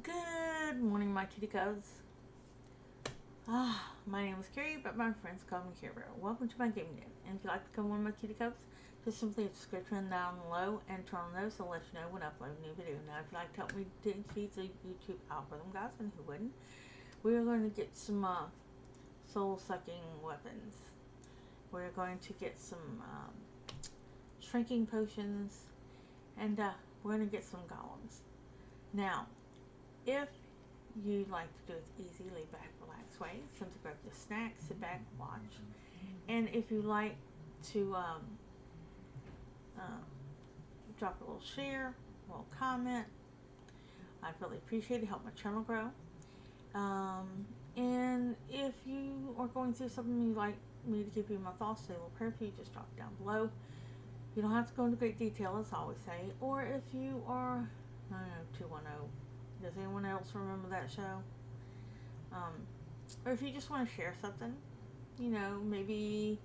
Good morning, my kitty cubs. My name is Carrie, but my friends call me Carrie Bear. Welcome to my gaming day. And if you'd like to become one of my kitty cubs, just simply hit the subscription down below and turn on those to let you know when I upload a new video. Now, if you'd like to help me defeat the YouTube algorithm, guys, and who wouldn't, we are going to get some soul-sucking weapons. We're going to get some shrinking potions, and we're going to get some golems. Now, if you like to do it easy, lay back, relax way, simply grab your snack, sit back, watch. And if you like to drop a little share, a little comment, I'd really appreciate it. Help my channel grow. And if you are going through something you'd like me to give you my thoughts, say a little prayer for you, just drop it down below. You don't have to go into great detail, as I always say. Or if you are, I don't know, 210. Does anyone else remember that show? Or if you just want to share something, you know, maybe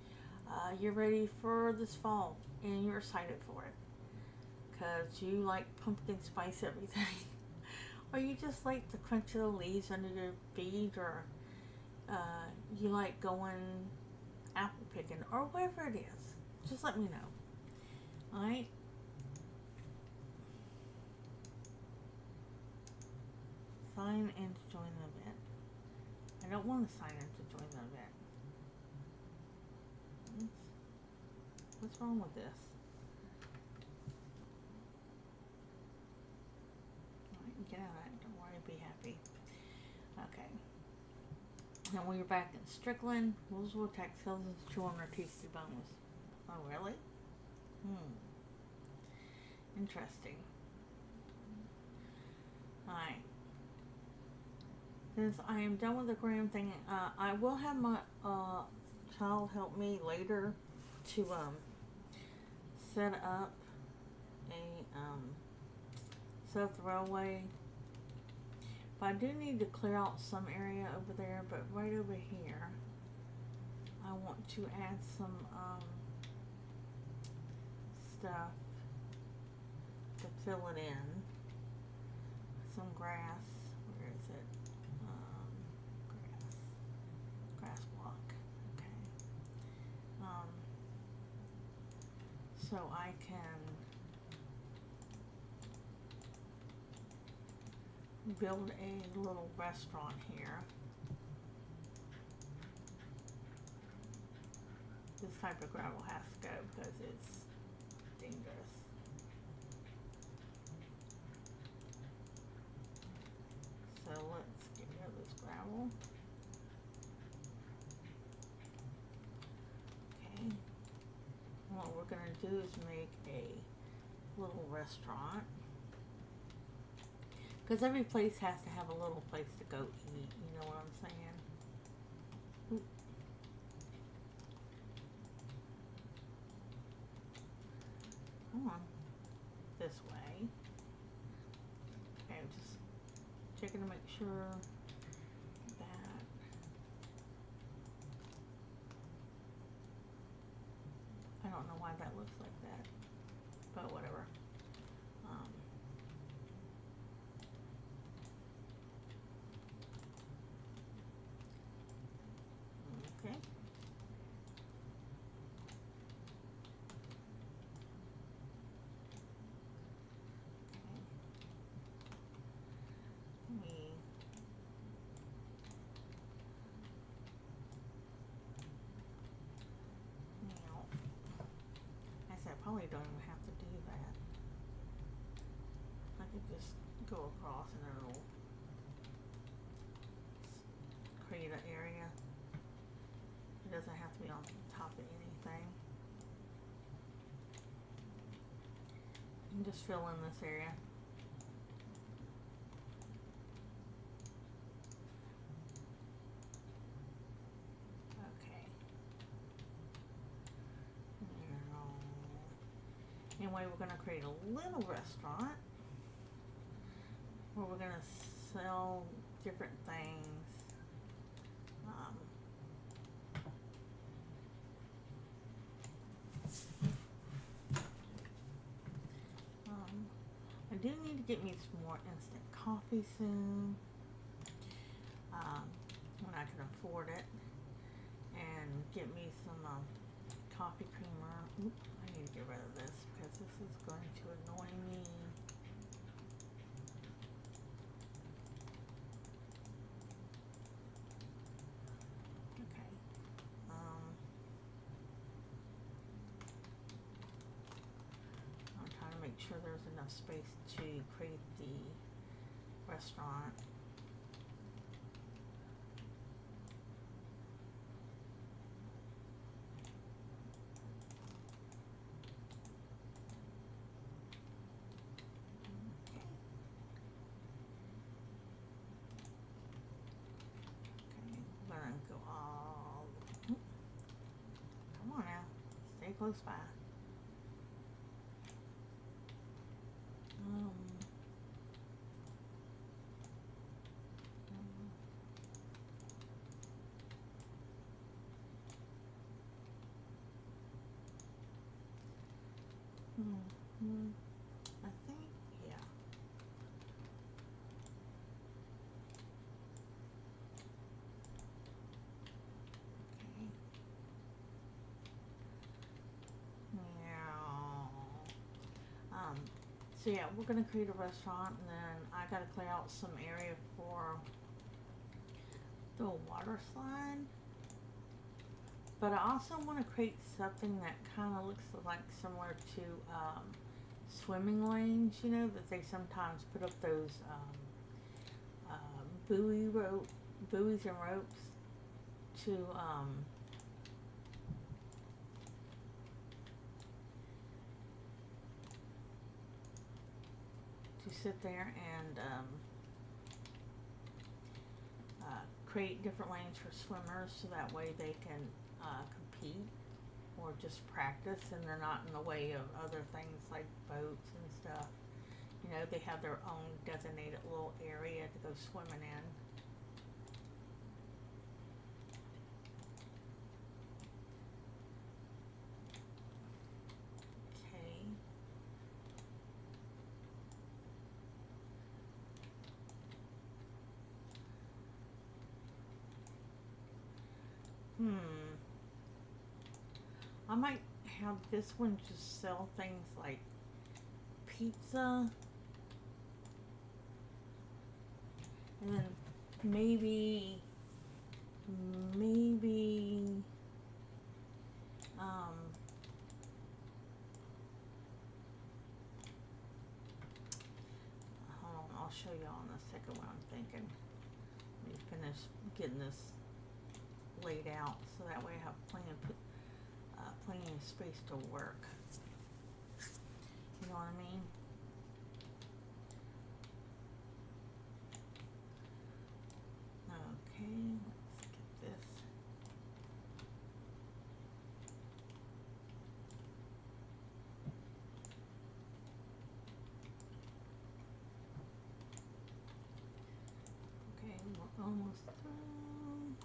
you're ready for this fall and you're excited for it because you like pumpkin spice everything, or you just like the crunch of the leaves under your feet, or you like going apple picking, or whatever it is. Just let me know. Alright? Sign in to join the event. I don't want to sign in to join the event. What's wrong with this? Alright, get out of that. Don't worry, be happy. Okay. Now when you're back in Strickland, rules will attack skills to 200 TC bonus. Oh, really? Interesting. Alright. Since I am done with the Aquarium thing, I will have my child help me later to set up the railway. But I do need to clear out some area over there. But right over here, I want to add some stuff to fill it in. Some grass. Where is it? Grass block. Okay. So I can build a little restaurant here. This type of gravel has to go because it's dangerous. So let's get rid of this gravel. Okay. And what we're going to do is make a little restaurant. Because every place has to have a little place to go eat. You know what I'm saying? Oop. Come on. This way. Okay, just checking to make sure that I don't know why that looks like that, but whatever. Okay. I probably don't even have to do that. I could just go across and it'll create an area. It doesn't have to be on top of anything. You can just fill in this area. Okay. Anyway, we're going to create a little restaurant where we're going to sell different things. I do need to get me some more instant coffee soon. When I can afford it. And get me some coffee creamer. Oops, I need to get rid of this because this is going to annoy me. Okay. I'm trying to make sure there's enough space to create the restaurant. Go all. Come on now, stay close by. I think, yeah. So yeah, we're gonna create a restaurant, and then I gotta clear out some area for the water slide. But I also want to create something that kind of looks like similar to swimming lanes. You know that they sometimes put up those buoys and ropes to sit there and create different lanes for swimmers, so that way they can compete or just practice, and they're not in the way of other things like boats and stuff. You know, they have their own designated little area to go swimming in. I might have this one just sell things like pizza, and then maybe hold on, I'll show you all in a second what I'm thinking. Let me finish getting this laid out so that way I have plenty of space to work. You know what I mean? Okay, let's get this. Okay, we're almost through.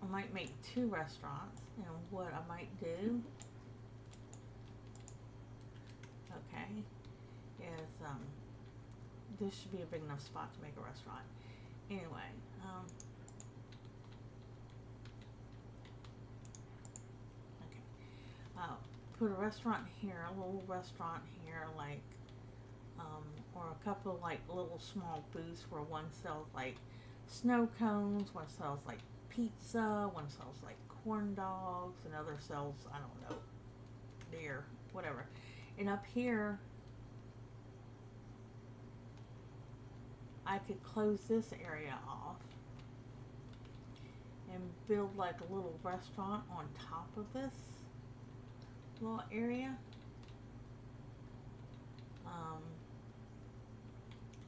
I might make 2 restaurants, and what I might do, okay, is this should be a big enough spot to make a restaurant. Anyway, okay, put a restaurant here, a little restaurant here, like, or a couple like little small booths where one sells like snow cones, one sells like pizza, one sells like corn dogs, another sells, I don't know, beer, whatever. And up here, I could close this area off and build like a little restaurant on top of this little area.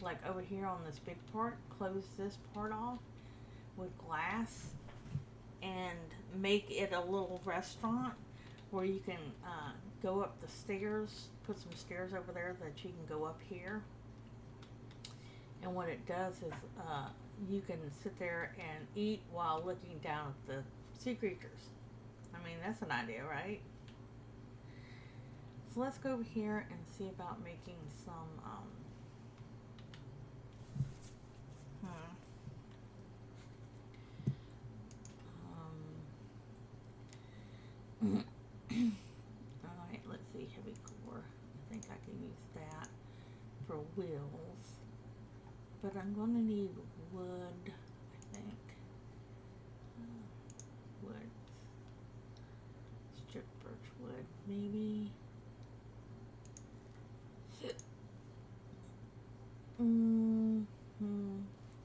Like over here on this big part, close this part off with glass and make it a little restaurant where you can go up the stairs, put some stairs over there that you can go up here. And what it does is you can sit there and eat while looking down at the sea creatures. I mean, that's an idea, right? So let's go over here and see about making some, alright, let's see, heavy core. I think I can use that for wheels. But I'm going to need wood, I think. Wood. Strip birch wood, maybe.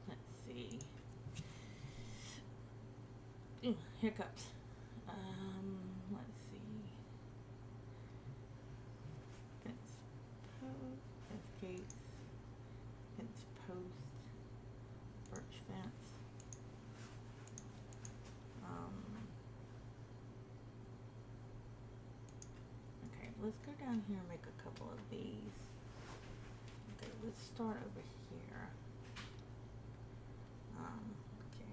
Let's see. Hiccups. Let's see. Fence post, fence gates, fence post, birch fence. Okay, let's go down here and make a couple of these. Okay, let's start over here. Okay.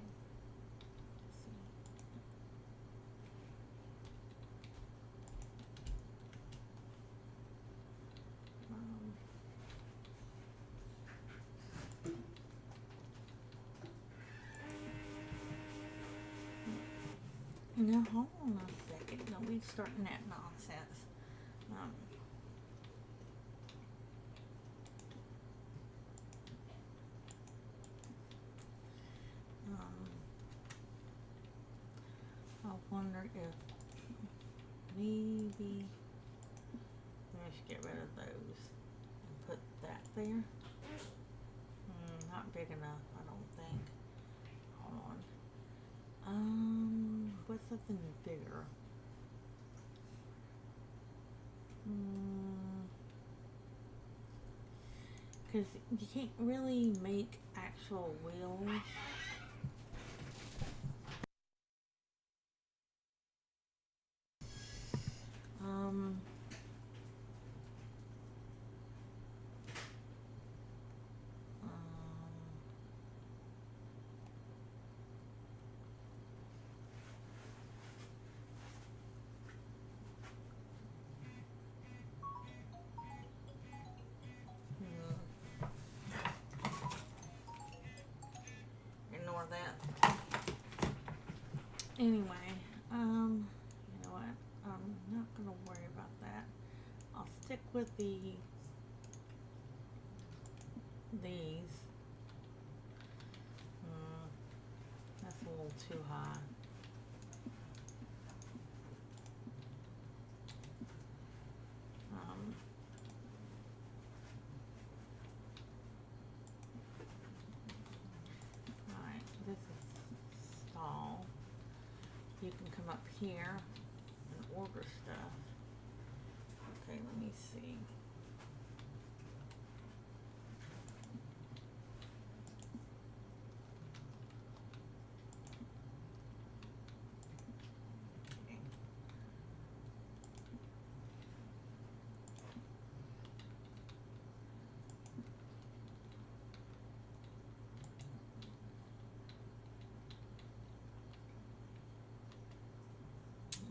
Let's see. Now hold on a second. No, we starting that nonsense. I wonder if maybe I should get rid of those and put that there. Not big enough, I don't think. Hold on. What's something bigger? Because you can't really make actual wheels. Ignore that. Anyway, you know what? I'm not gonna worry about that. I'll stick with these. That's a little too high. Alright, this is stall. You can come up here and order stuff. Okay, let me see.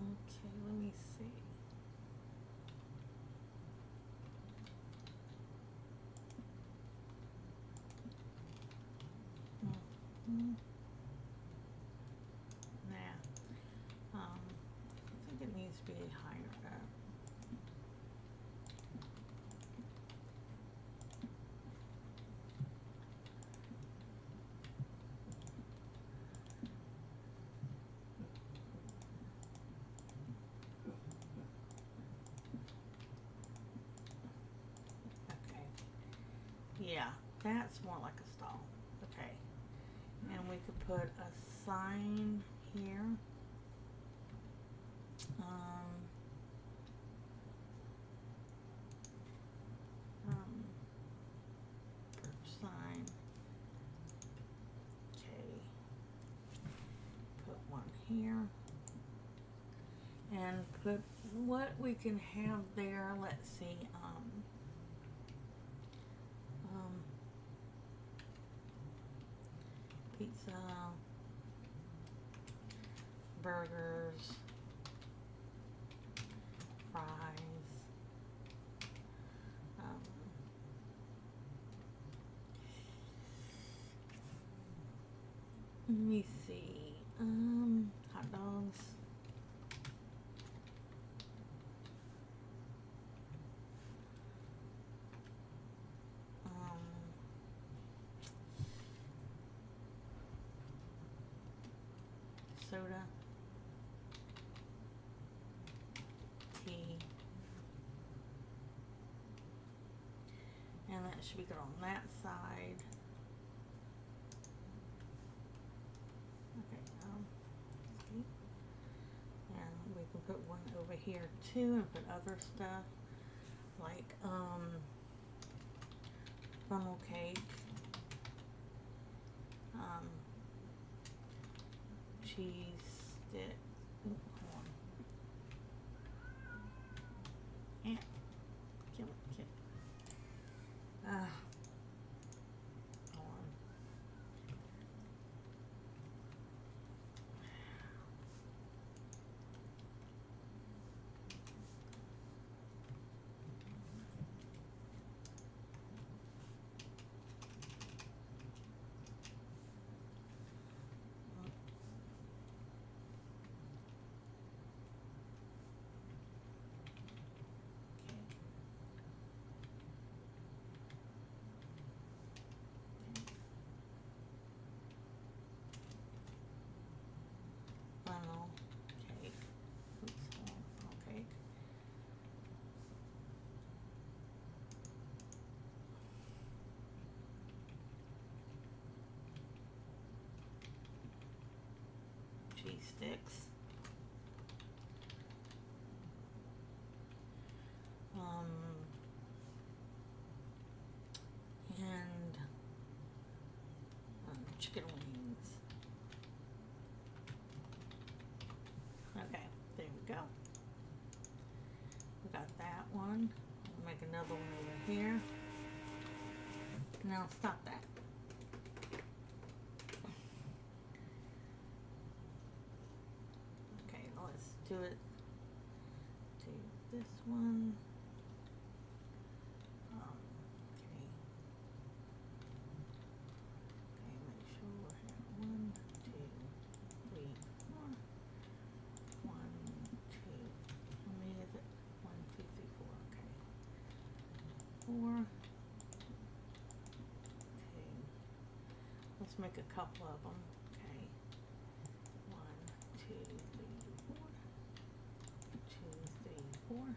Okay, let me see. I think it needs to be higher up. Okay. Yeah, that's more like a stall. Okay. And we could put a sign here. Sign. Okay. Put one here. And put what we can have there. Let's see. Pizza, burgers, fries, Let me see. Hot dogs. Soda. Tea. And that should be good on that side. Okay, see? And we can put one over here too and put other stuff like funnel cake, cheese stick. Ooh, hold on. Yeah. Kill it. Hold on. Funnel cake. Oops, funnel cake. Cheese sticks. And chicken wings. Okay, there we go. We got that one. I'll make another one over here. Now stop that. Okay, let's do it. Do this one. Make sure we're here. 1, 2, 3, 4. 1, 2. How many is it? 1, 2, 3, 4. Okay. 4. 2. Let's make a couple of them. Okay. 1, 2, 3, 4. 2, 3, 4.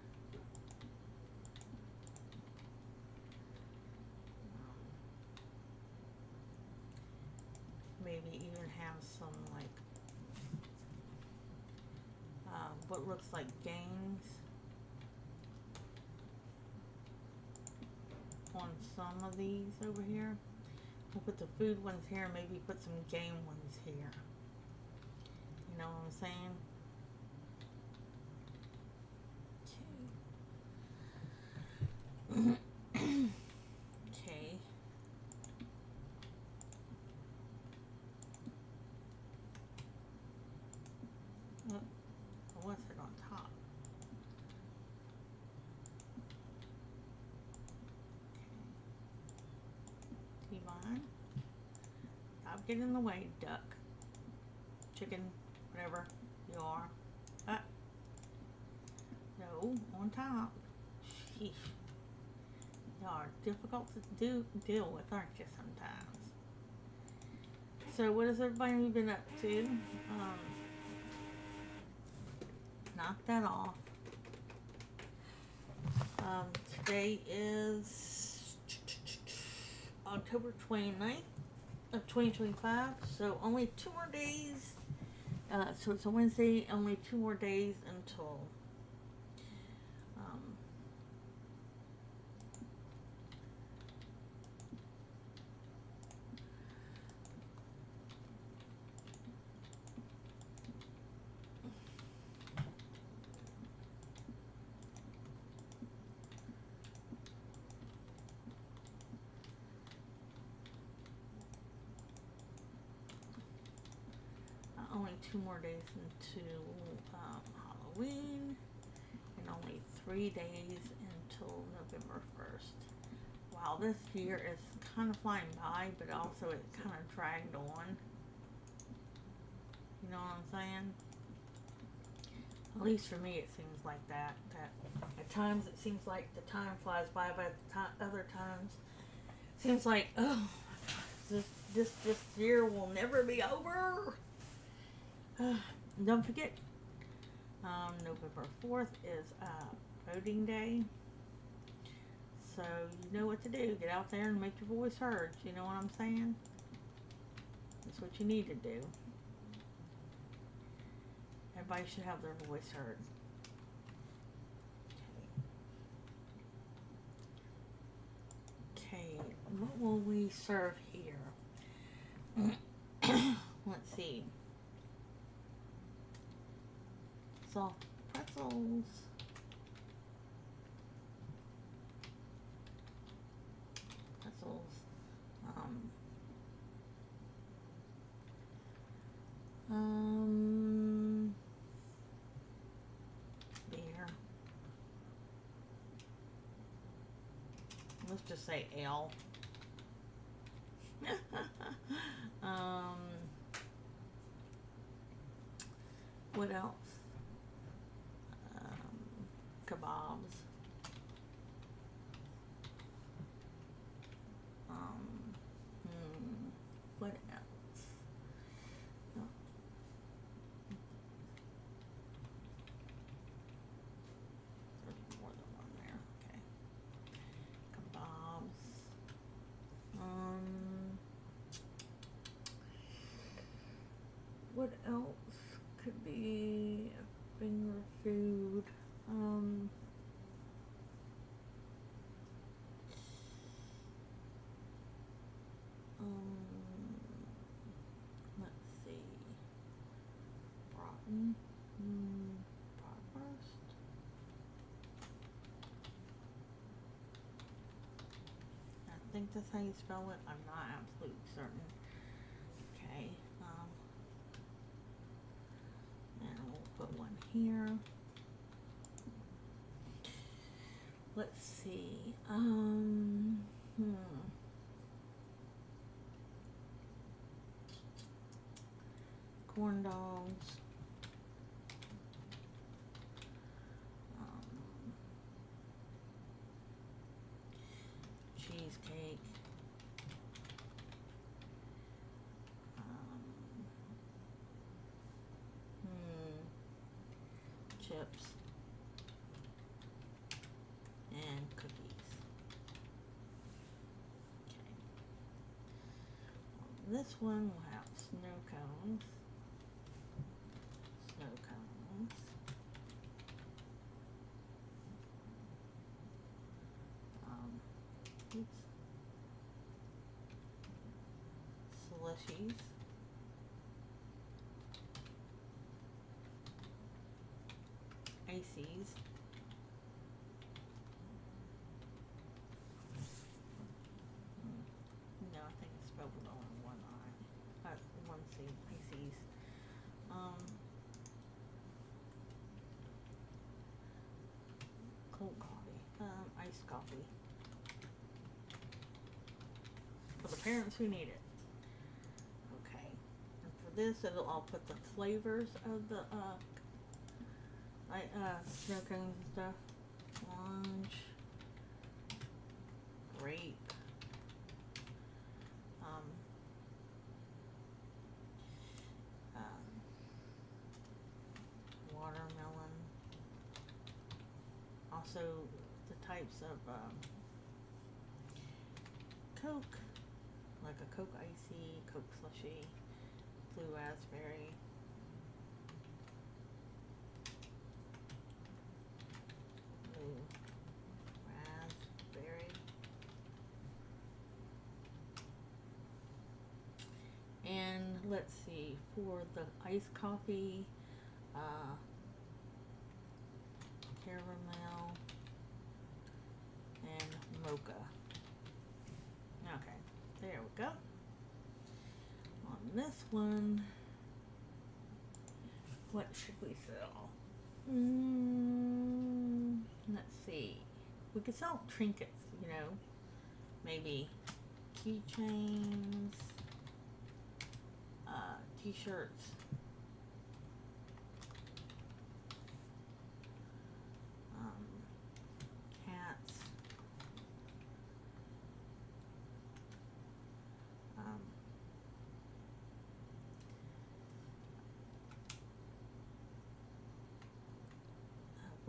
Maybe even have some like what looks like games on some of these over here. We'll put the food ones here, maybe put some game ones here. You know what I'm saying? Okay. What's it on top? Okay. T-vine. Stop getting in the way, duck. Chicken, whatever you are. No, on top. Sheesh. You are difficult to deal with, aren't you, sometimes? So what has everybody been up to? Knock that off. Today is October 29th of 2025, so only 2 more days. So it's a Wednesday, only 2 more days until only 2 more days until Halloween, and only 3 days until November 1st. Wow, this year is kind of flying by, but also it kind of dragged on. You know what I'm saying? At least for me, it seems like that. That at times it seems like the time flies by, but at other times it seems like, oh, this year will never be over. Don't forget, November 4th is voting day. So you know what to do. Get out there and make your voice heard. You know what I'm saying? That's what you need to do. Everybody should have their voice heard. Okay, what will we serve here? Let's see. Soft pretzels. Beer. Let's just say ale. What else? Kebabs. What else? Oh. There's more than one there. Okay. Kebabs. What else could be a finger food? Let's see. Bratwurst. Bratwurst. I think that's how you spell it. I'm not absolutely certain. Okay. And we'll put one here. Let's see. Corn dogs. Cheesecake. Chips. And cookies. Okay. This one will have snow cones. Slushies. Ices. No, I think it's spelled with only one I. One C. Ices. Cold coffee. Iced coffee. For the parents who need it. Okay. And for this, I'll put the flavors of the snow cones and stuff. Orange, grape, watermelon. Also, the types of Coke, like a Coke Icy, Coke Slushy, blue raspberry. And let's see, for the iced coffee, caramel and mocha. Okay, there we go. On this one, what should we sell? Let's see. We could sell trinkets, you know, maybe keychains, t-shirts,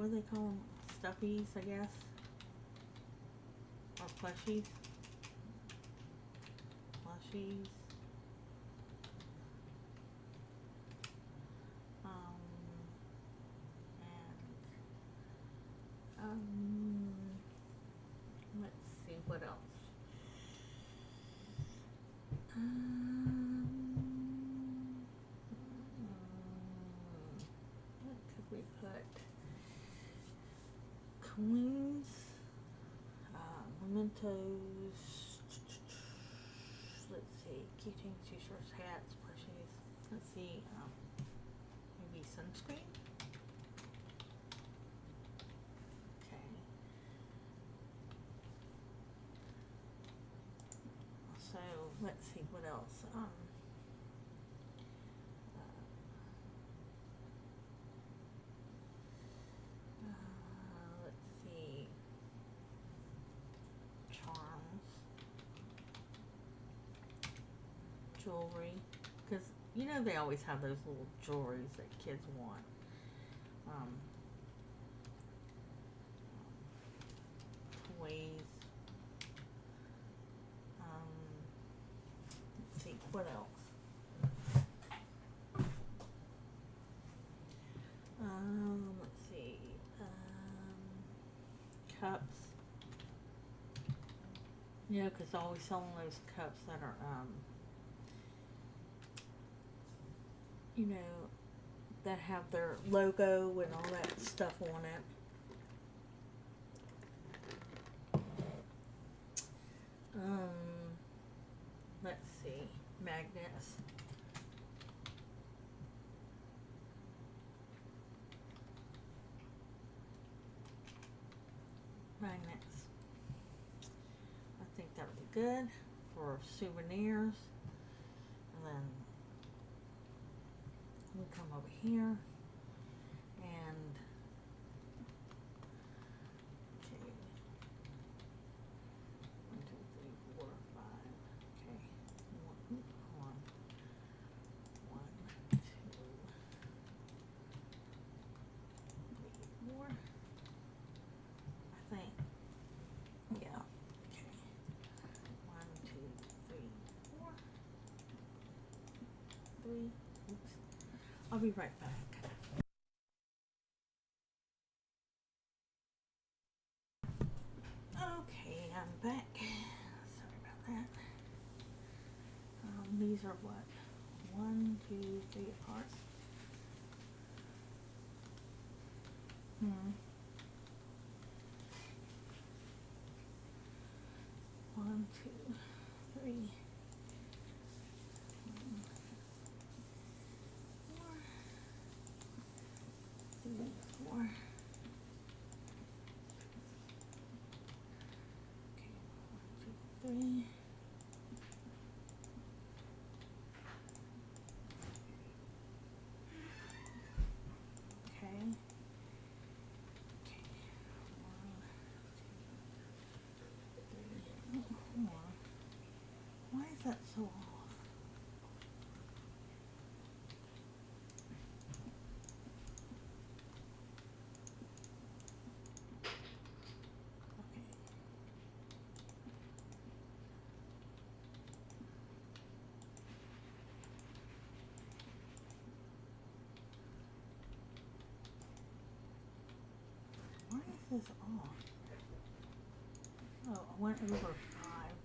what do they call them? Stuffies, I guess. Or plushies. Plushies. Let's see what else. What could we put? Coins, mementos. Let's see, keychains, t-shirts, hats, plushies. Let's see, maybe sunscreen. Okay. So let's see what else. Let's see, charms, jewelry, because you know they always have those little jewelries that kids want. Toys. Let's see what else. Let's see. Cups. Yeah, because they're always selling those cups that are, you know, that have their logo and all that stuff on it. Let's see. Magnets. Magnets. I think that would be good for souvenirs. And then we come over here and okay. 1, 2, 3, 4, 5. Okay. Hold on. 1, 2, 3, 4. I think. Yeah. Okay. 1, 2, 3, 4. 3. Oops. I'll be right back. Okay, I'm back. Sorry about that. These are what? 1, 2, 3 apart. 1, 2, 3. 1, 4, 3, 4. Okay, 1, 2, 3. Okay. Okay. 1, 2, 3. Hold on. Why is that so off? Okay. Why is this off? Oh, I went over 5.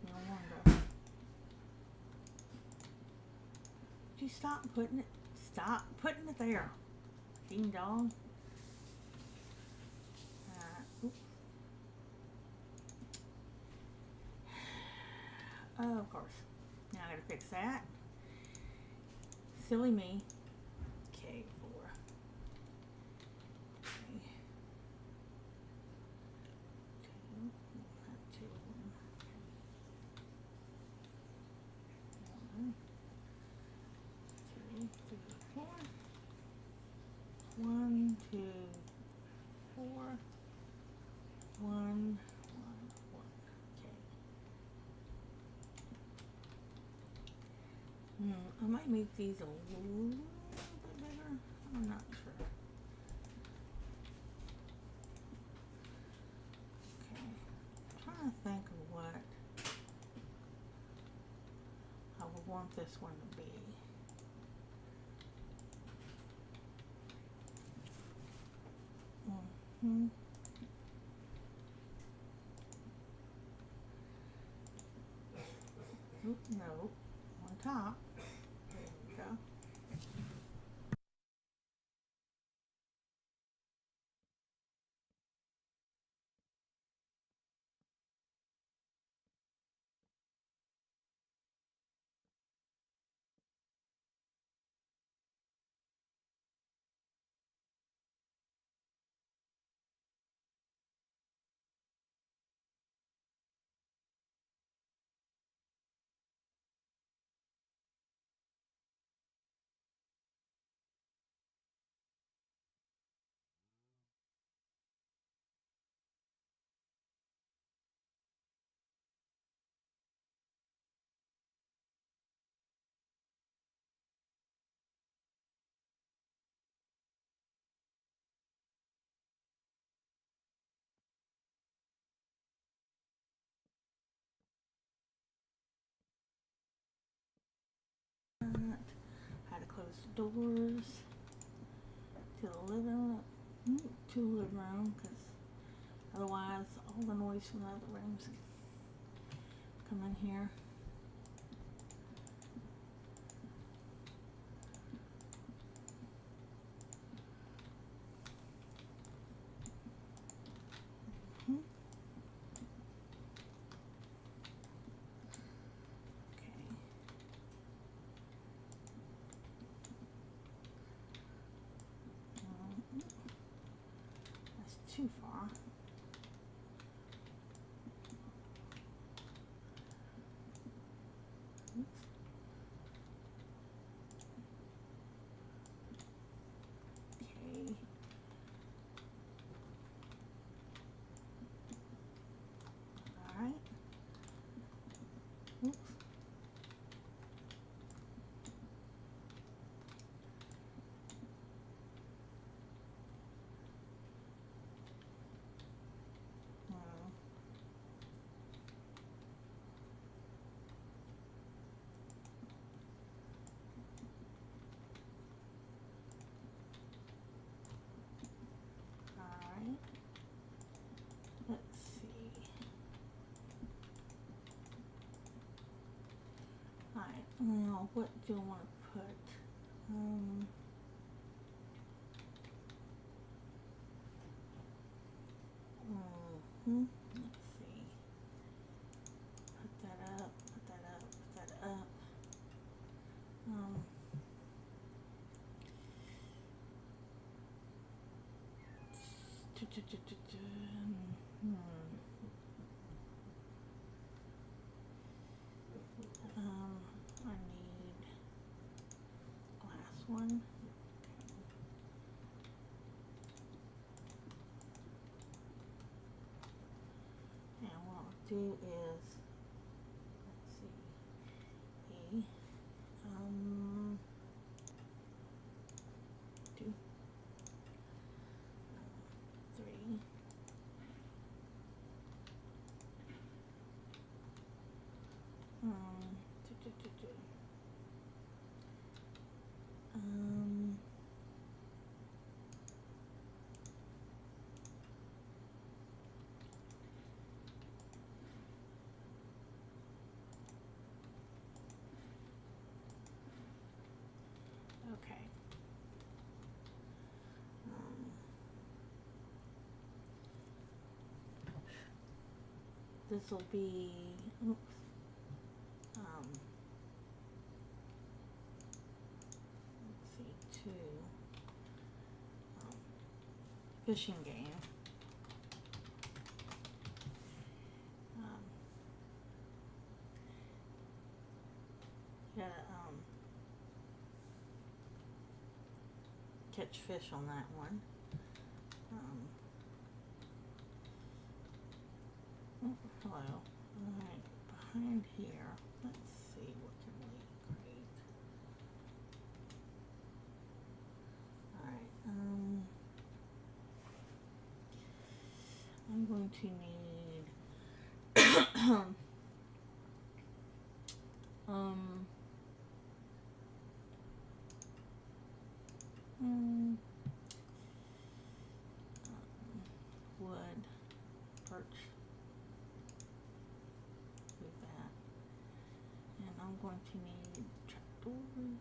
No wonder. Would you stop putting it? Stop putting it there. Ding dong. Oops. Oh, of course. Now I gotta fix that. Silly me. Okay, 4. Okay. 2. 2. 1, 2, 3, 4. 1, 2, 4. 1, 1, 1. Okay. I might make these a little bit bigger. I'm not sure. trying to think of what I would want this one to be. Oop, no, on top. There we go. Had to close the doors to the living room, because otherwise all the noise from the other rooms come in here. Too far. Oops. Okay. All right. Oops. Let's see. Alright, now what do I want to put? Let's see. Put that up, put that up, put that up. I need glass one. And what I'll do is, let's see, two, three. Okay. This will be, oops, let's see, two, fishing game. Gotta catch fish on that one. Hello. Alright, behind here, let's see what can we create. Alright, I'm going to need um, mm, wood, birch, do that. And I'm going to need trapdoors,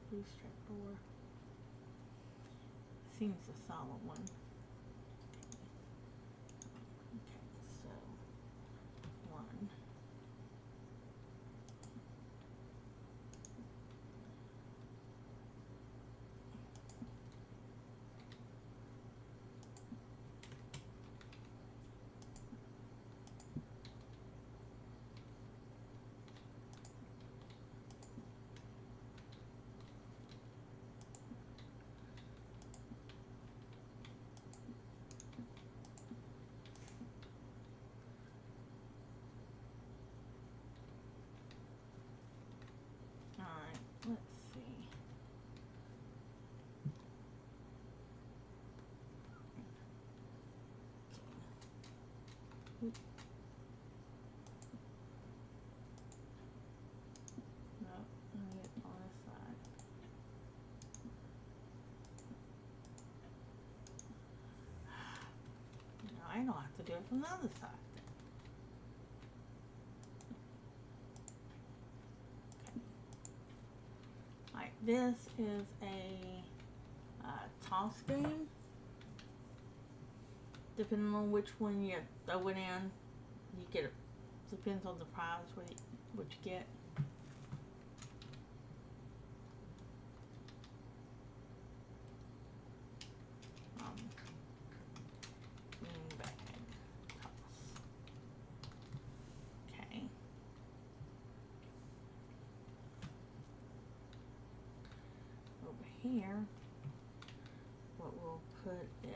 spruce trapdoor. Seems a solid one. Okay, so one. Alright, let's see. Oop. No, I need it on this side. Now I don't have to do it from the other side. Alright, this is a toss game. Depending on which one you throw it in, you get it. Depends on the prize what you get. Green bag toss. Okay. Over here, what we'll put is,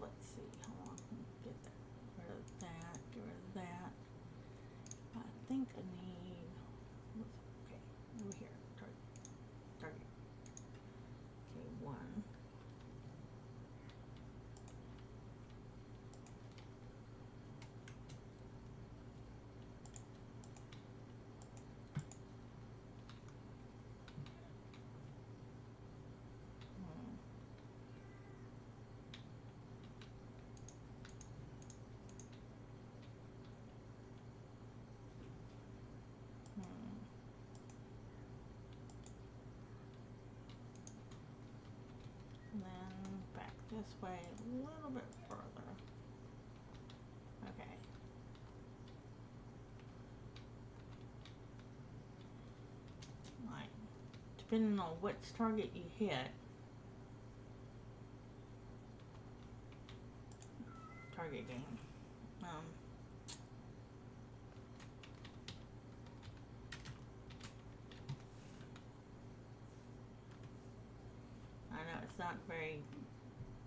let's see, hold on, get that, rid of that, get rid of that. I think I need, okay, over here, target. Okay, one. And then back this way a little bit further. Okay. Right. Depending on which target you hit, target game. I know it's not very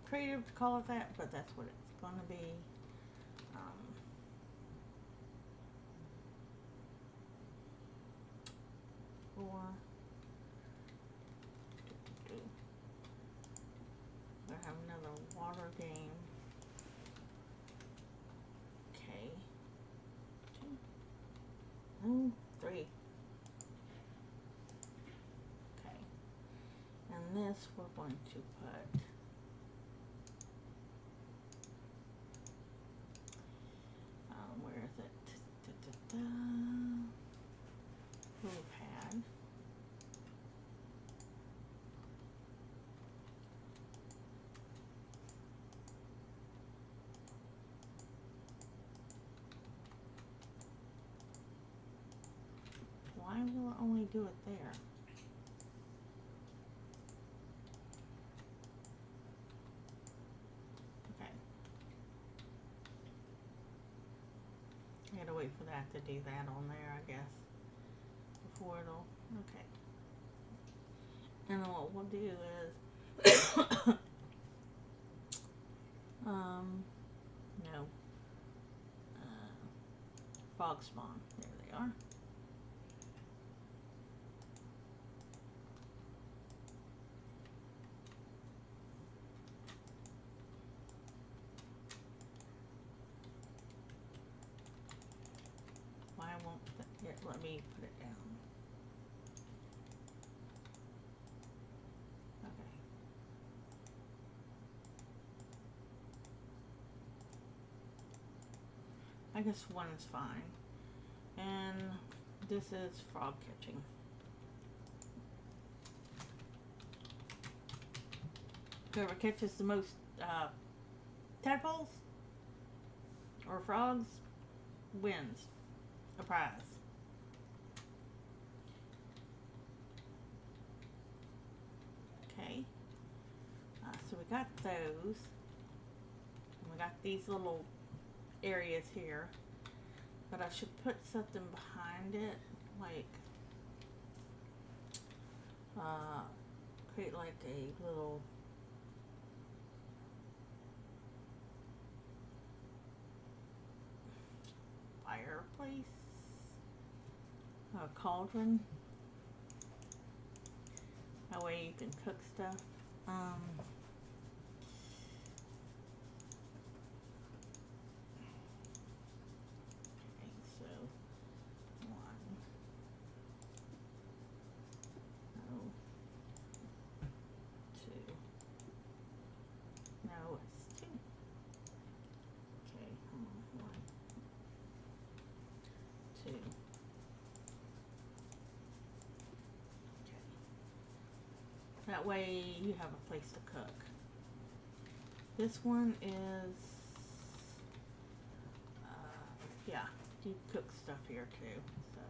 creative to call it that, but that's what it's going to be. Four. We're gonna have another water game. Okay. 2, 3. Okay. And this we're going to put where is it? Little pad. Why will it only do it there? Okay. I gotta wait for that to do that on there, I guess. Before it'll, okay. And then what we'll do is, no, fog spawn, there they are. let me put it down. Okay. I guess one is fine. And this is frog catching. Whoever catches the most tadpoles or frogs wins a prize. Okay, so we got those. And we got these little areas here, but I should put something behind it, like create like a little fireplace, a cauldron. That way you can cook stuff. Okay, so one. No. Two. No, it's two. Okay, one. Two. Okay. That way you have a place to cook. This one is, yeah, you cook stuff here too, so.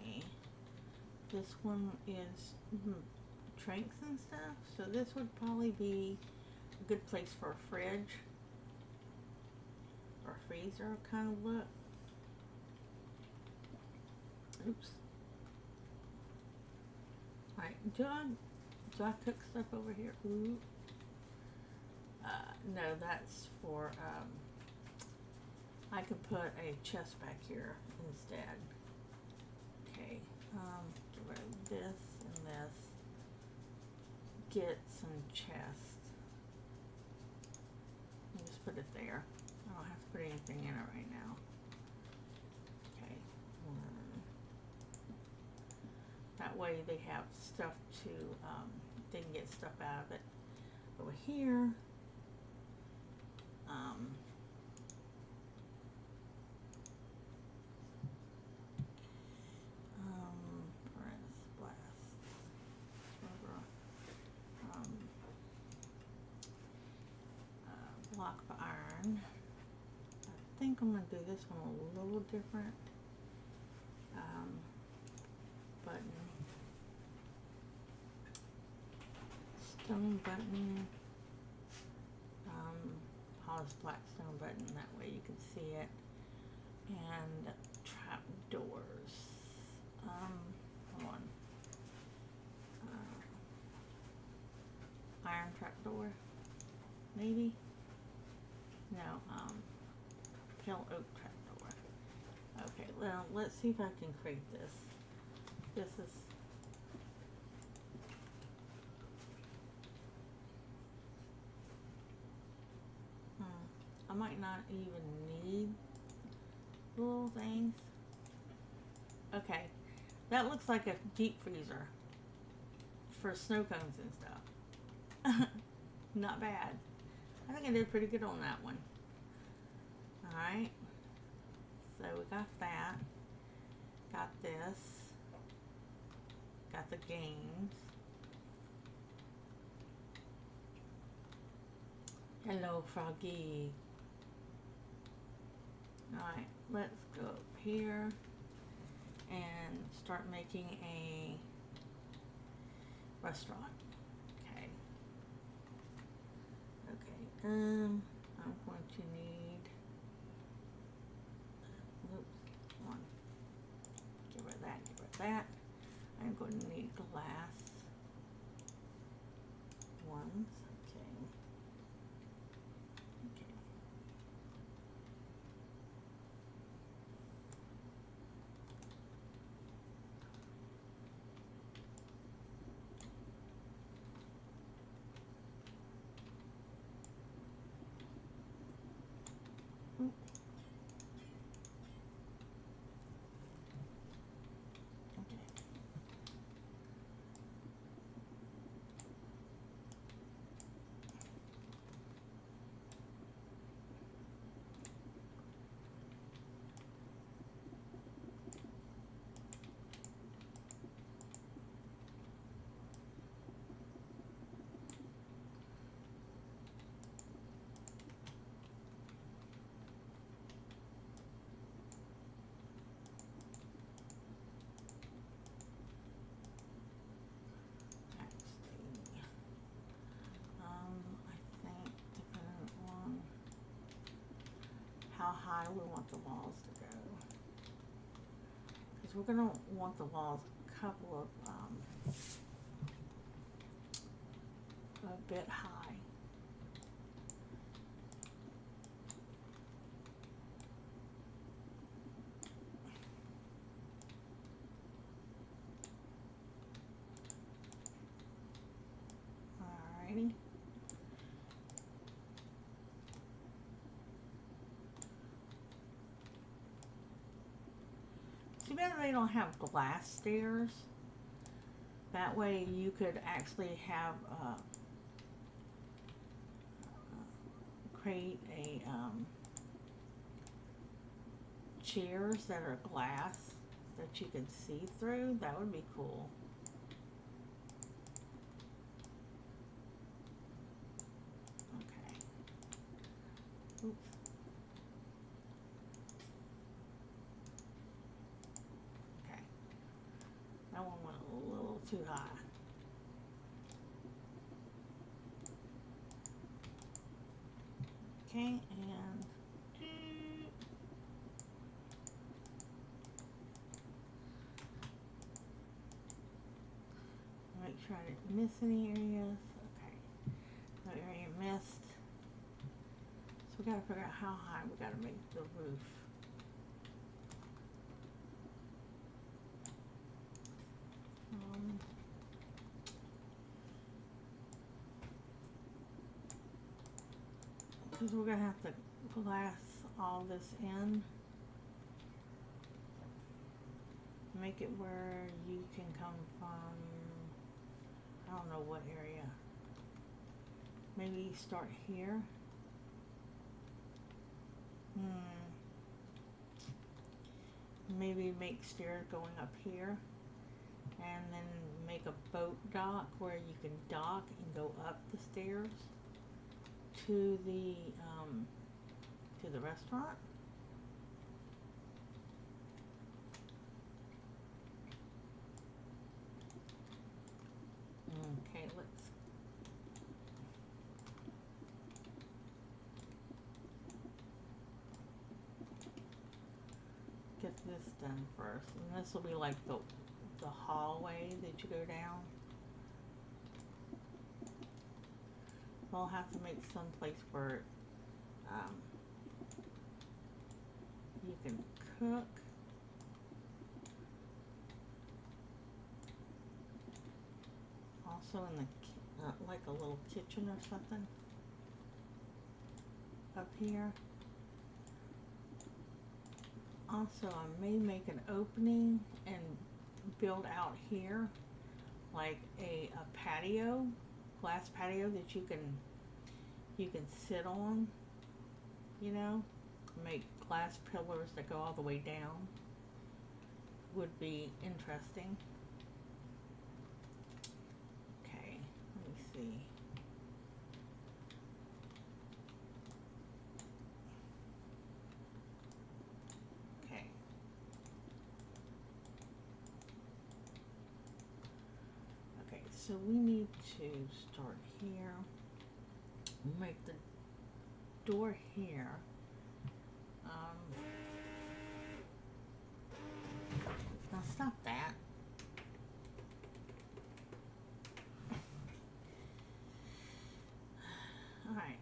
Okay. This one is drinks and stuff, so this would probably be a good place for a fridge or freezer kind of look. Oops. Alright, do I cook stuff over here? Ooh. No, that's for, I could put a chest back here instead. Okay, get rid of this and this. Get some chests. And just put it there. I don't have to put anything in it right now. Okay. That way they have stuff to, they can get stuff out of it. Over here, block of iron. I think I'm going to do this one a little different. Button. Stone button. Polished black stone button. That way you can see it. And trap doors. Hold on. Iron trap door. Maybe. No, pale oak trapdoor. Okay, well, let's see if I can create this. This is, I might not even need the little things. Okay, that looks like a deep freezer for snow cones and stuff. Not bad. I think I did pretty good on that one. Alright. So we got that. Got this. Got the games. Hello, Froggy. Alright, let's go up here and start making a restaurant. I'm going to need, one, get rid of that, get rid of that. I'm going to need glass ones, okay. how high we want the walls to go. Because we're going to want the walls a couple of, a bit high. Alrighty. Too bad they don't have glass stairs. That way you could actually have create a chairs that are glass that you can see through. That would be cool. Okay. Oops. Okay. That one went a little too high. Okay, and make sure I didn't miss any areas. Okay, no area missed. So we gotta figure out how high we gotta make the roof. Because we're gonna have to glass all this in. Make it where you can come from, I don't know what area. Maybe start here. Maybe make stairs going up here. And then make a boat dock where you can dock and go up the stairs to the restaurant. Okay, let's get this done first. And this will be like the hallway that you go down. We'll have to make some place where you can cook. Also in the like a little kitchen or something up here. Also, I may make an opening and build out here like a patio, glass patio that you can sit on, you know, make glass pillars that go all the way down. Would be interesting. Okay, let me see. Okay. Okay, so we need to start here. Make the door here. Now stop that. Alright,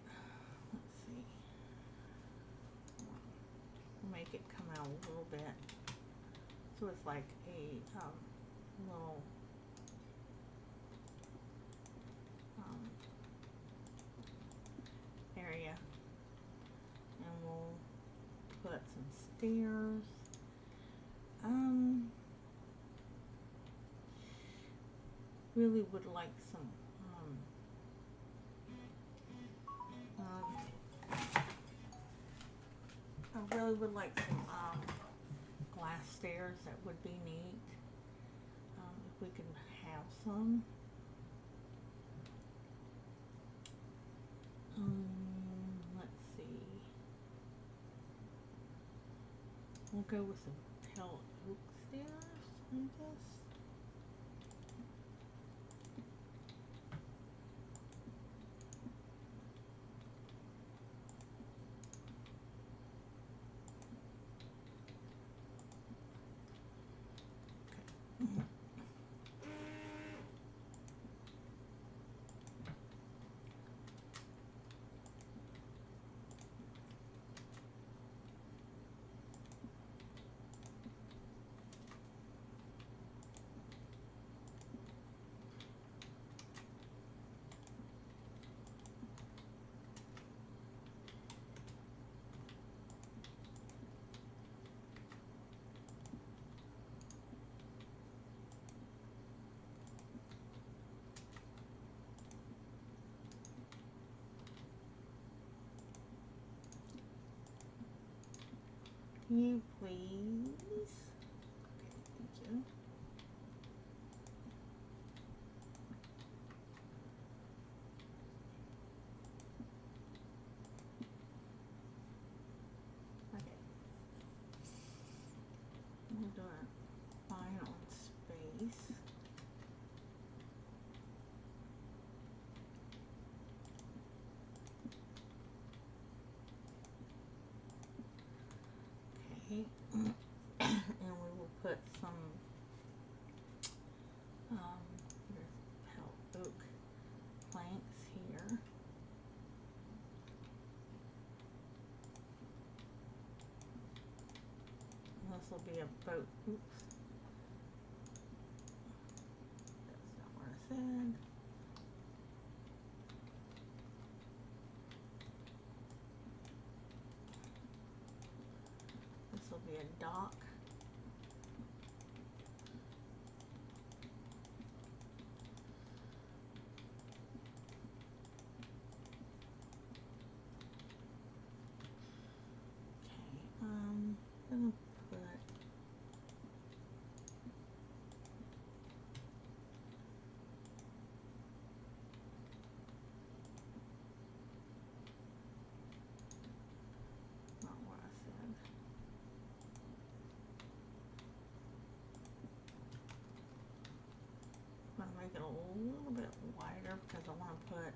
let's see. Make it come out a little bit. So it's like a little area. And we'll put some stairs. Really would like some I really would like some glass stairs. That would be neat. If we can have some. Let's see. We'll go with some pale oak stairs, I guess. you please? Okay, thank you. Okay. We'll do a line on space. Okay. And we will put some here's oak planks here. This will be a boat. Oops. That's not what I said. This will be a dock. I'm gonna put not what I said. I'm gonna make it a little bit wider because I want to put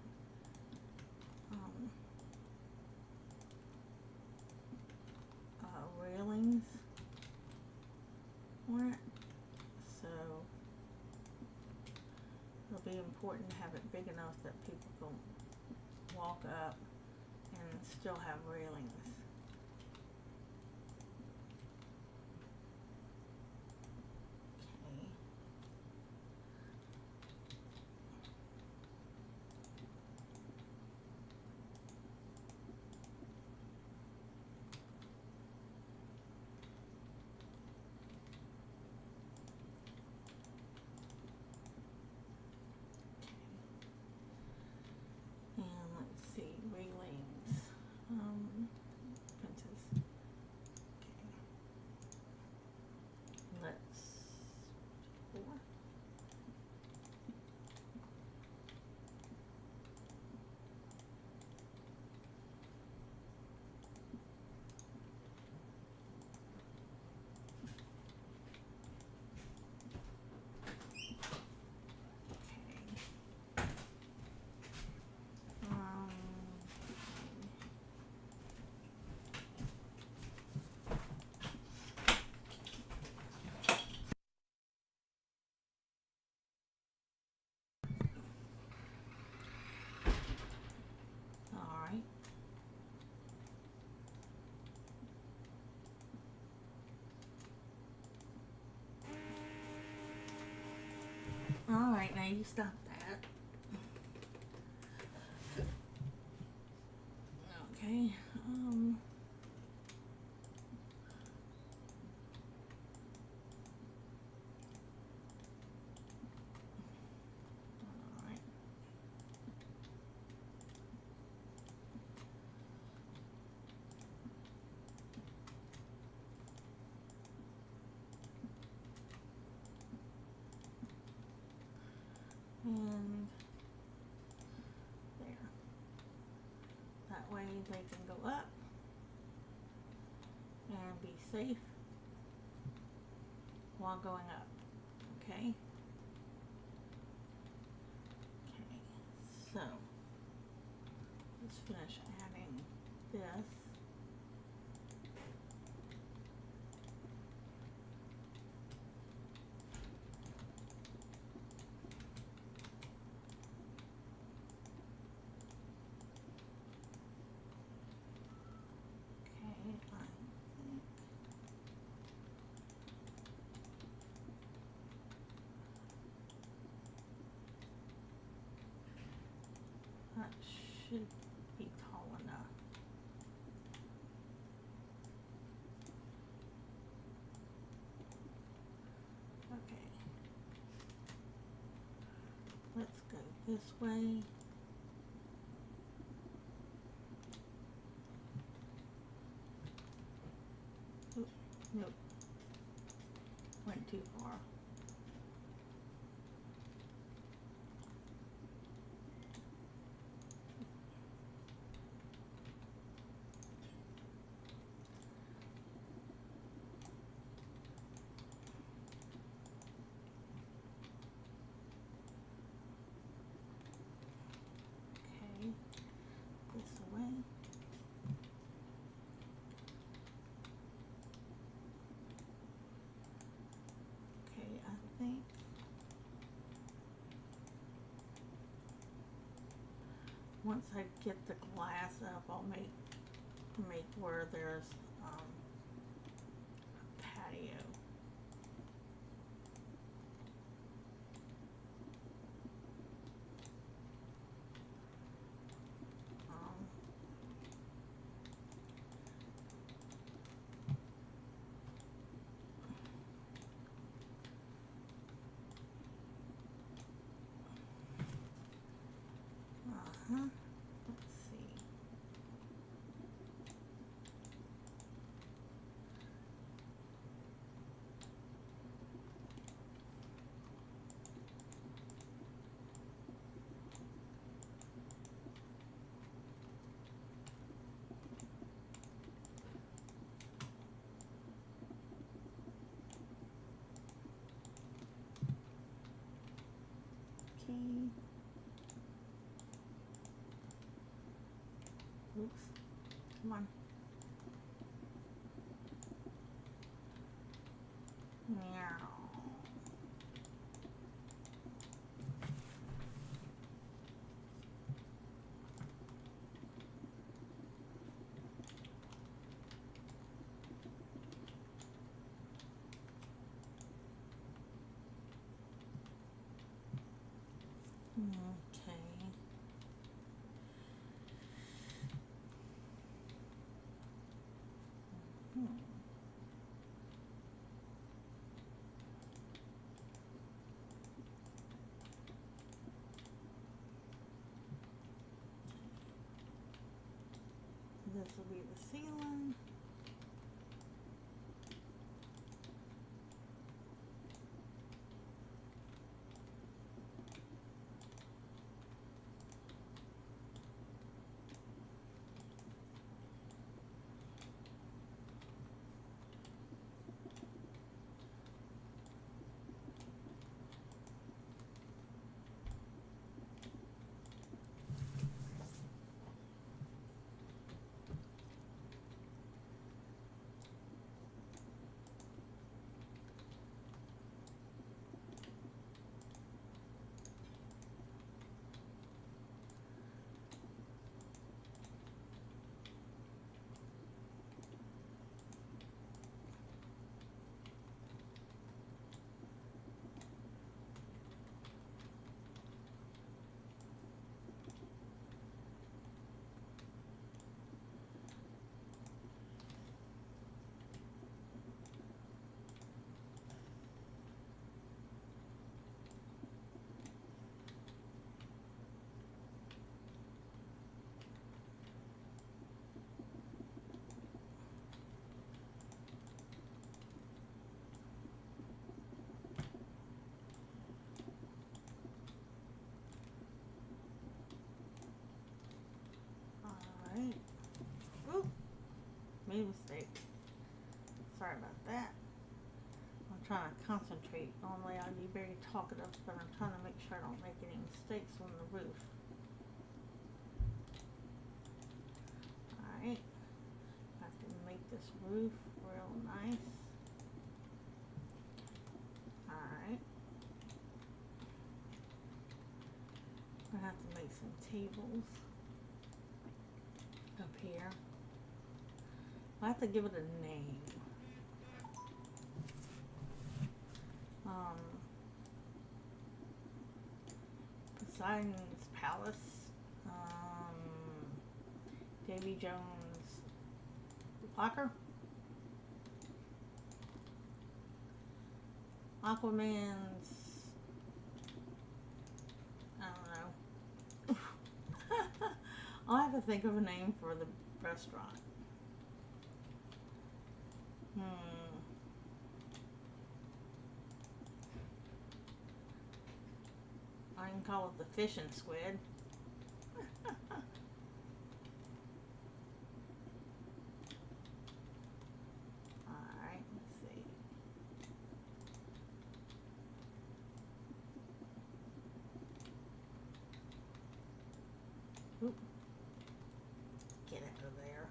railings on it, so it'll be important to have it big enough that people can walk up and still have railings. Okay. And let's see, railings, fences. Okay. Let's 4. Alright, now you stop that. Okay, alright. And there. That way they can go up and be safe while going up. Okay? Okay, so let's finish adding this. That should be tall enough. Okay. Let's go this way. Oops. Nope. Went too far. Okay. This away. Okay, I think once I get the glass up, I'll make where there's a patio. Let's see. Okay. Oops. Come on. Meow. Okay. This will be the ceiling. Alright. Oop. Made a mistake. Sorry about that. I'm trying to concentrate. Normally I'd be very talkative, but I'm trying to make sure I don't make any mistakes on the roof. Alright. I have to make this roof real nice. Alright. I have to make some tables up here. I have to give it a name. Poseidon's Palace. Davy Jones Locker. Aquaman's, I don't know. I'll have to think of a name for the restaurant. I can call it the fishing squid. Alright, let's see. Oop. Get out of there.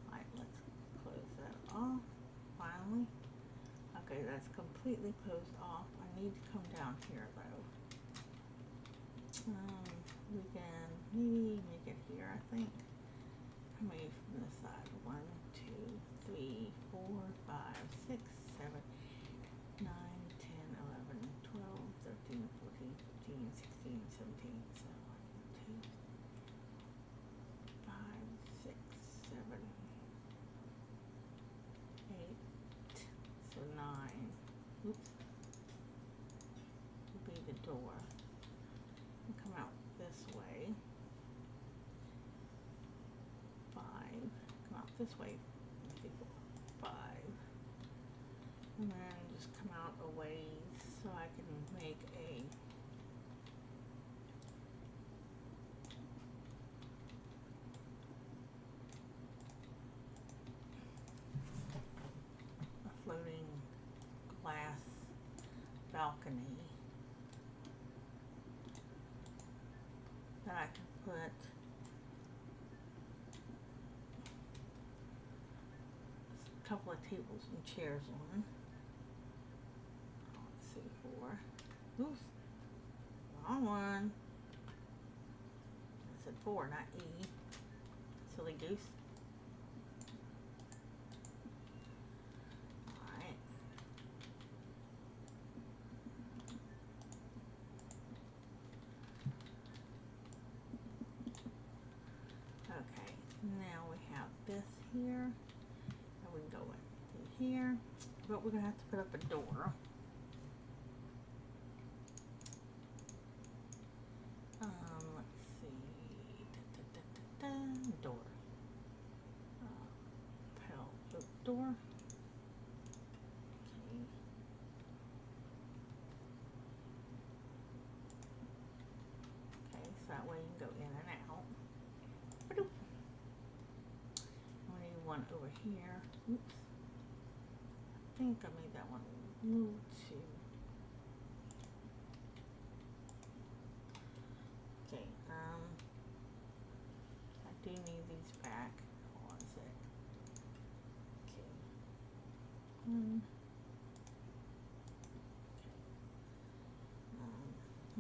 Alright, let's close that off. Finally. Okay, that's completely closed off. I need to come down here though. We can maybe make it here, I think. How many from this side? 1, 2, 3, 4, 5, 6, 7, 9, 10, 11, 12, 13, 14, 15, 16, 17, 2, 5, 6, 7, 8, so 9. Oops. Would be the door. And come out this way. 5. Come out this way. 5. And then just come out a ways so I can make a floating glass balcony that I can put a couple of tables and chairs on. Let's see, 4. Oops, wrong one. I said 4, not E. Silly goose. Alright. Okay, now we have this here. And we can go in here. But we're going to have to put up a door. Let's see. Door. Pale oak door. Okay. Okay, so that way you can go in and out. Ba-doop. We need one over here. Oops. I think I made that one move to. Okay, I do need these back. Hold on a sec. Okay. Okay.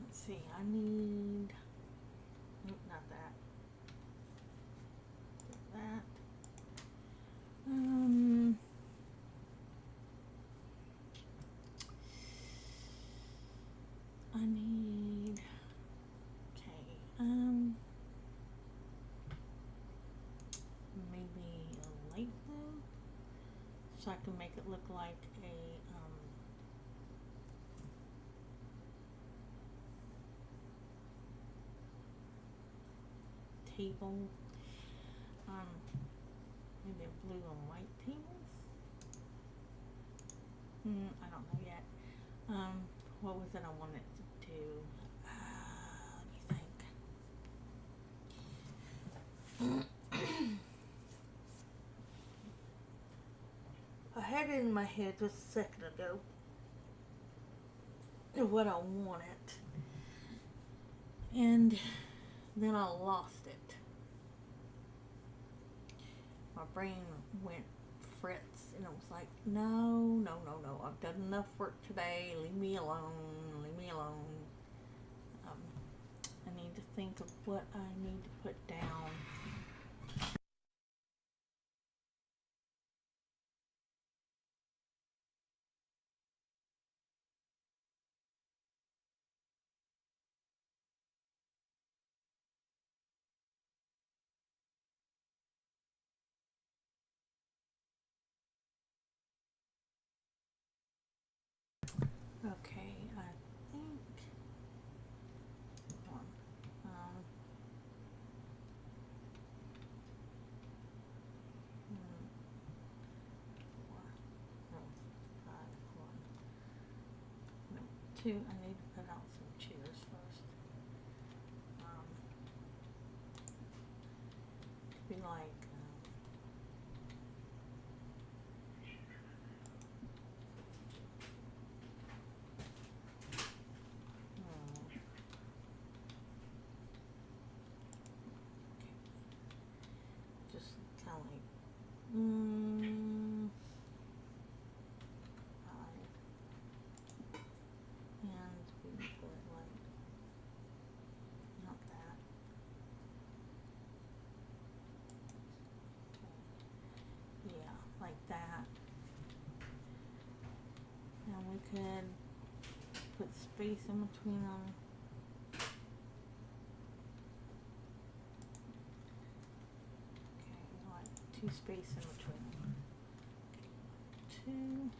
Let's see, I need, nope, not that. That. I need, okay, maybe a light blue, so I can make it look like a, table, maybe a blue and white tables. I don't know yet. What was it I wanted to do? Let me think. I had it in my head just a second ago what I wanted, and then I lost it. My brain went fritz, and it was like, no, I've done enough work today. Leave me alone. I need to think of what I need to put down. Okay, I think, hold on, 4, no, 5, 1, no, I need to put out some chairs first. To be like, just kind of like, and we can put it like, not that. Okay. Yeah, like that. And we could put space in between them. Okay, like 2 space in between them. Okay, 2.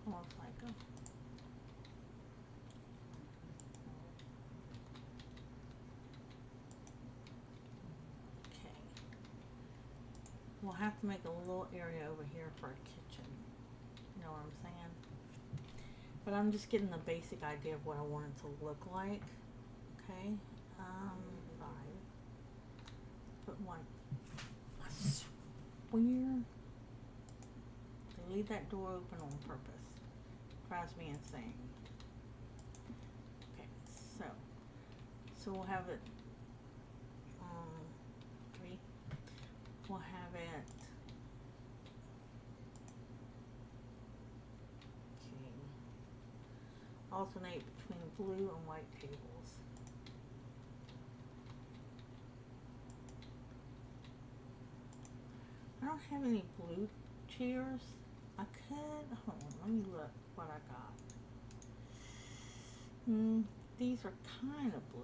Almost like a we'll have to make a little area over here for a kitchen. You know what I'm saying? But I'm just getting the basic idea of what I want it to look like. Okay. 5. Put 1. I swear they leave that door open on purpose. Drives me insane. Okay, so we'll have it 3. We'll have it, okay, alternate between blue and white tables. I don't have any blue chairs. I could, hold on, let me look what I got. These are kind of blue.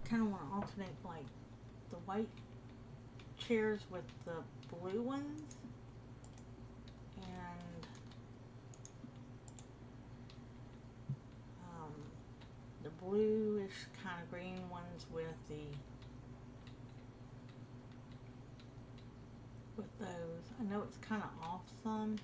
Kind of want to alternate like the white chairs with the blue ones, and the bluish kind of green ones with those. I know it's kind of off some.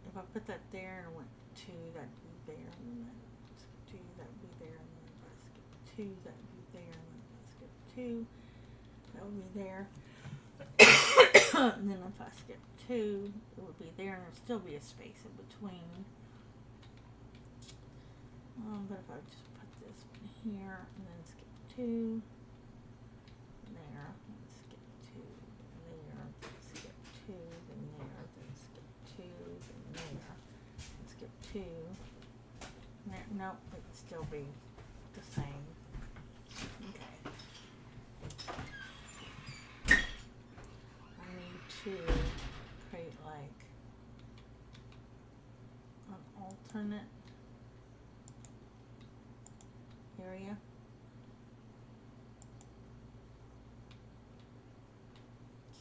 If I put that there and went 2, that'd be there, and then skip 2, that'd be there, and then if I skip 2, that'd be there, and then if I skip 2, that would be there. And then if I skip 2, it would be there, and there'd still be a space in between. But if I just put this one here, and then skip 2, there, and skip 2, there, skip 2, then there, then skip 2, then there, and skip 2. There, nope, it'd still be the same. Okay. I need to create like an alternate area.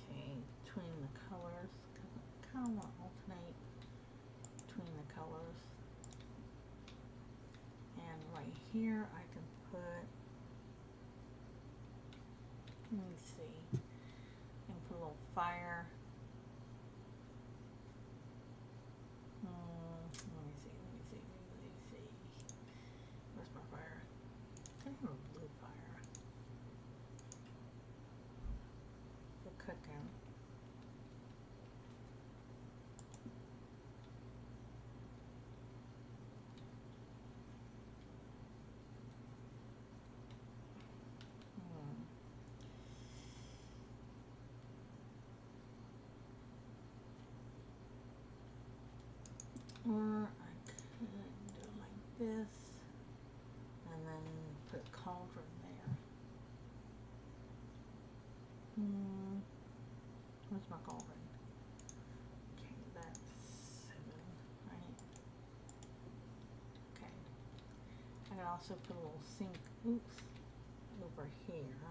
Okay, between the colors, because I kind of want to alternate between the colors. And right here I can put, let me see, I can put a little fire. Let me see. Where's my fire? I have a blue fire for cooking. Or I could do it like this and then put a cauldron there. Where's my cauldron? Okay, that's 7, right? Okay. I can also put a little sink, over here.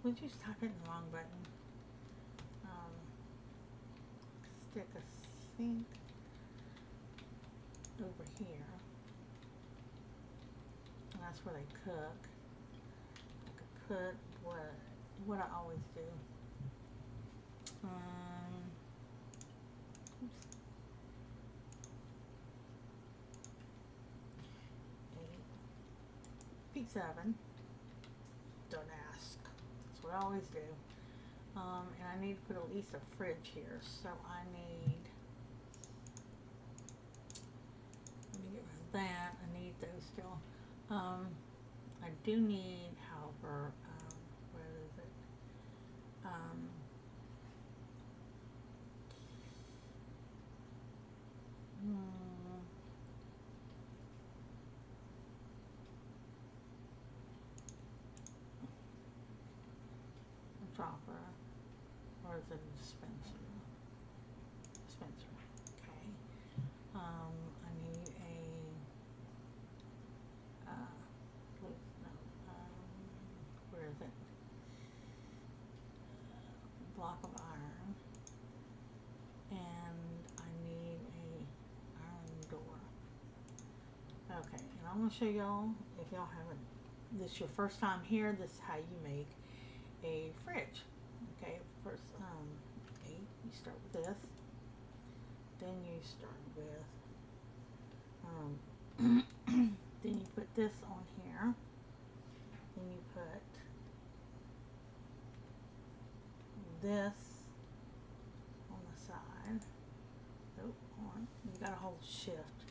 Would you type it in the wrong button? Stick a sink over here. And that's where they cook. I could put what I always do. Oops. 8. Pick 7. Don't ask. That's what I always do. And I need to put at least a fridge here, so I need, let me get rid of that. I need those still. I do need, however, where is it? A dropper. Or is it a dispenser? Dispenser. Okay. I need a where is it? Block of iron. And I need a iron door. Okay, and I'm gonna show y'all, if y'all haven't, this is your first time here, this is how you make a fridge. Okay, first, 8, you start with this, then you start with, then you put this on here, then you put this on the side, on, you gotta hold shift,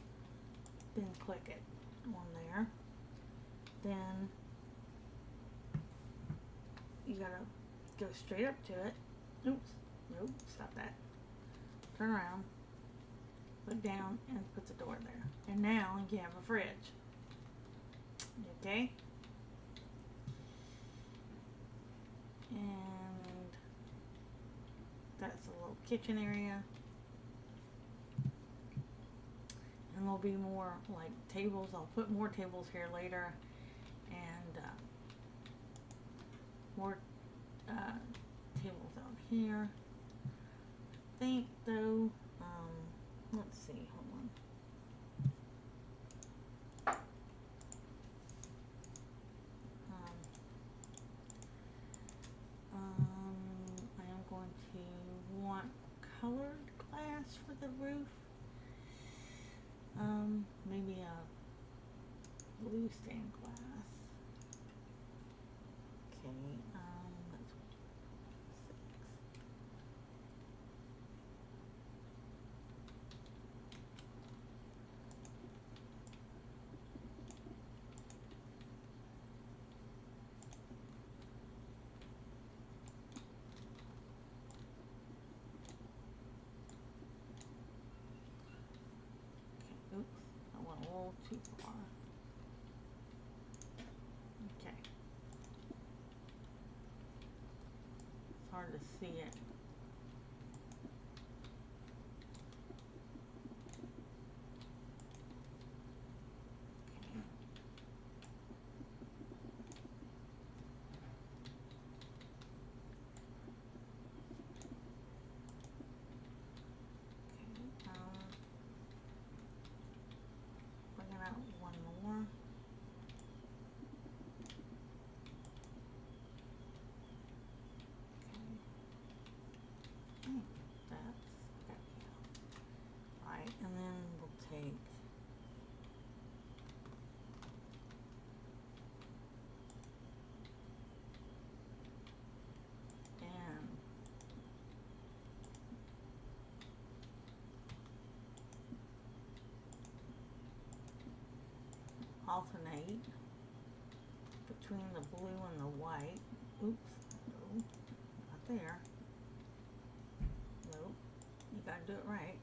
then click it on there, then you gotta go straight up to it. Oops, nope, stop that. Turn around, look down, and put the door there. And now you have a fridge. Okay? And that's a little kitchen area. And there'll be more like tables. I'll put more tables here later. And more tables out here. I think though, let's see, hold on. I am going to want colored glass for the roof. Maybe a blue stained glass. Okay, that's 6. Okay, oops, I went a little too far. Okay. It's hard to see it. Bringing out one more. That's okay. Alright, and then we'll take and alternate between the blue and the white. Oops, no, not there. Nope. You gotta do it right.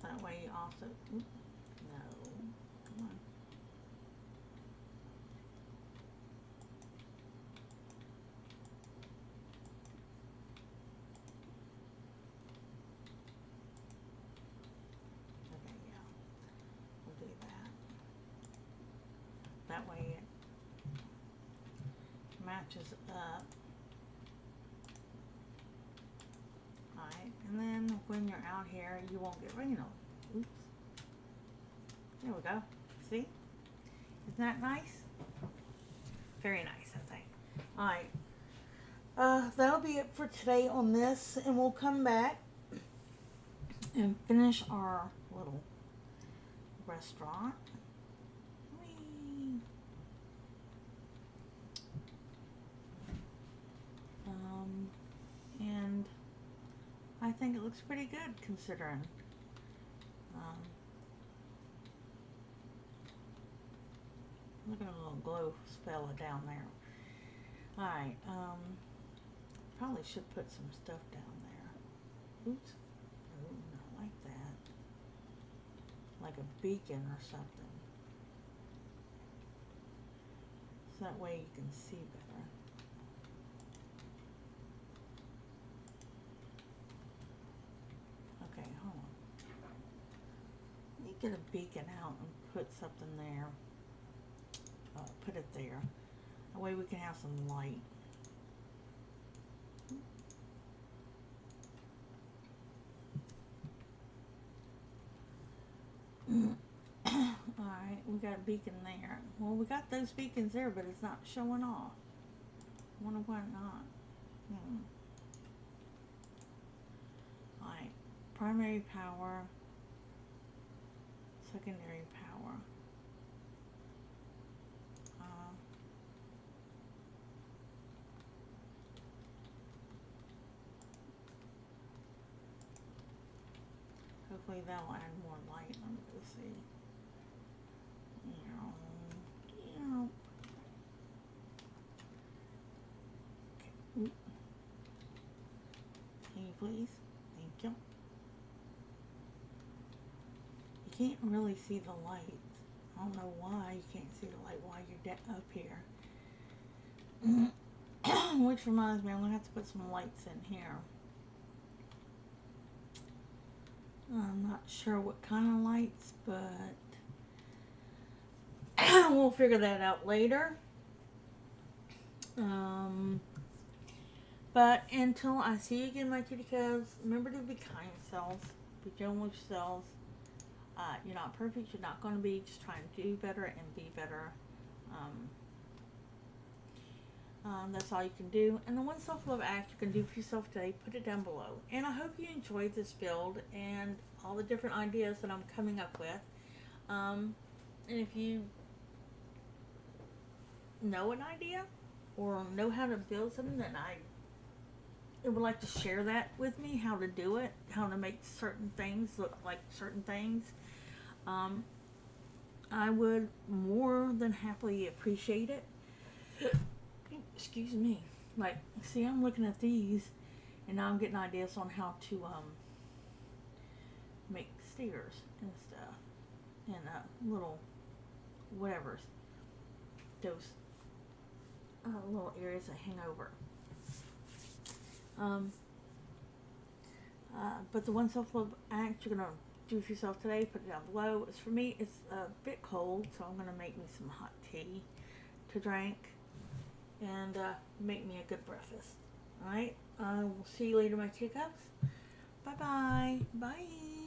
That way you also, no, come on. Okay, yeah, we'll do that. That way it matches up. Alright, and then when you're out here, you won't get rain on. Oops. There we go. See? Isn't that nice? Very nice, I think. Alright. That'll be it for today on this, and we'll come back and finish our little restaurant. Whee! And I think it looks pretty good considering. Look at a little glow spell down there. Alright, probably should put some stuff down there. Oops. Oh, not like that. Like a beacon or something. So that way you can see better. Okay, hold on. You get a beacon out and put something there. Put it there. That way we can have some light. Alright, we got a beacon there. Well, we got those beacons there, but it's not showing off. I wonder why not. Alright, primary power, secondary power. Hopefully that'll add more light. Let me go see. Okay. Can you please? Thank you. You can't really see the light. I don't know why you can't see the light while you're up here. Which reminds me, I'm going to have to put some lights in here. I'm not sure what kind of lights, but we'll figure that out later. But until I see you again, my kitty cubs, remember to be kind to yourselves. Be gentle with yourselves. You're not perfect. You're not going to be. Just trying to do better and be better. That's all you can do. And the one self-love act you can do for yourself today, put it down below. And I hope you enjoyed this build and all the different ideas that I'm coming up with. And if you know an idea or know how to build something, then I would like to share that with me, how to do it, how to make certain things look like certain things. I would more than happily appreciate it. Excuse me. Like, see, I'm looking at these and now I'm getting ideas on how to make stairs and stuff and little whatever's those little areas that hang over. But the one self-love act you're gonna do for yourself today, put it down below. It's for me, it's a bit cold, so I'm gonna make me some hot tea to drink and make me a good breakfast. Alright, we'll see you later, my teacups. Bye-bye. Bye.